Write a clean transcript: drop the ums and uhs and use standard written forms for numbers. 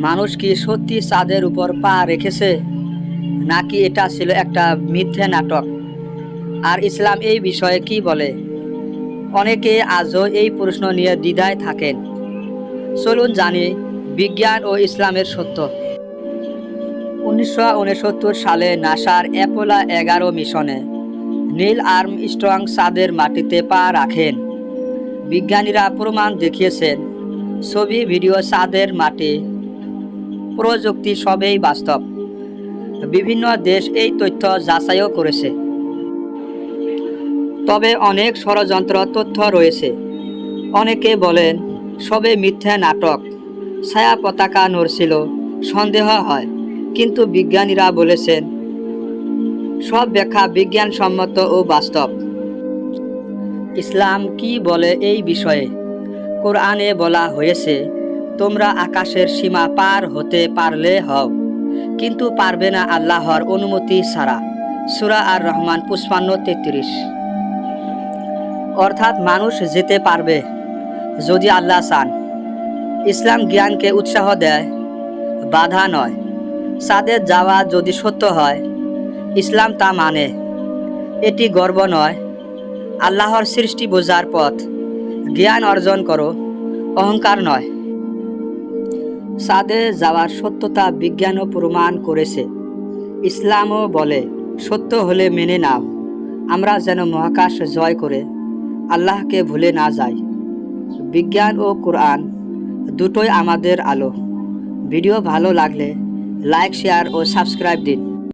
মানুষ কি সত্যি চাঁদের উপর পা রেখেছে, নাকি এটা ছিল একটা মিথ্যে নাটক? আর ইসলাম এই বিষয়ে কি বলে? অনেকে আজও এই প্রশ্ন নিয়ে দ্বিধায় থাকেন। চলুন জানি বিজ্ঞান ও ইসলামের সত্য। 1969 সালে নাসার অ্যাপোলো 11 মিশনে নীল আর্মস্ট্রং চাঁদের মাটিতে পা রাখেন। বিজ্ঞানীরা প্রমাণ দেখিয়েছেন, ছবি, ভিডিও, চাঁদের মাটি, প্রযুক্তি সবই বাস্তব। বিভিন্ন দেশ এই তথ্য যাচাইও করেছে। তবে অনেক ষড়যন্ত্র তথ্য রয়েছে। অনেকে বলেন সবে মিথ্যা নাটক, ছায়া পতাকা নড়ছিল, সন্দেহ হয়। কিন্তু বিজ্ঞানীরা বলেছেন সব ব্যাখ্যা বিজ্ঞানসম্মত ও বাস্তব। ইসলাম কি বলে এই বিষয়ে? কোরআনে বলা হয়েছে, তোমরা আকাশের সীমা পার হতে পারলে হও, কিন্তু পারবে না আল্লাহর অনুমতি ছাড়া। সূরা আর রহমান 55-33। অর্থাৎ মানুষ যেতে পারবে যদি আল্লাহ চান। ইসলাম জ্ঞানকে উৎসাহ দেয়, বাধা নয়। চাঁদে যাওয়া যদি সত্য হয়, ইসলাম তা মানে। এটি গর্ব নয়, আল্লাহর সৃষ্টি বোঝার পথ। জ্ঞান অর্জন করো, অহংকার নয়। চাঁদে যাওয়ার সত্যতা বিজ্ঞানও প্রমাণ করেছে। ইসলামও বলে সত্য হলে মেনে নাও, আমরা যেন মহাকাশ জয় করে আল্লাহকে ভুলে না যাই। বিজ্ঞান ও কোরআন দুটোই আমাদের আলো। ভিডিও ভালো লাগলে লাইক, শেয়ার ও সাবস্ক্রাইব দিন।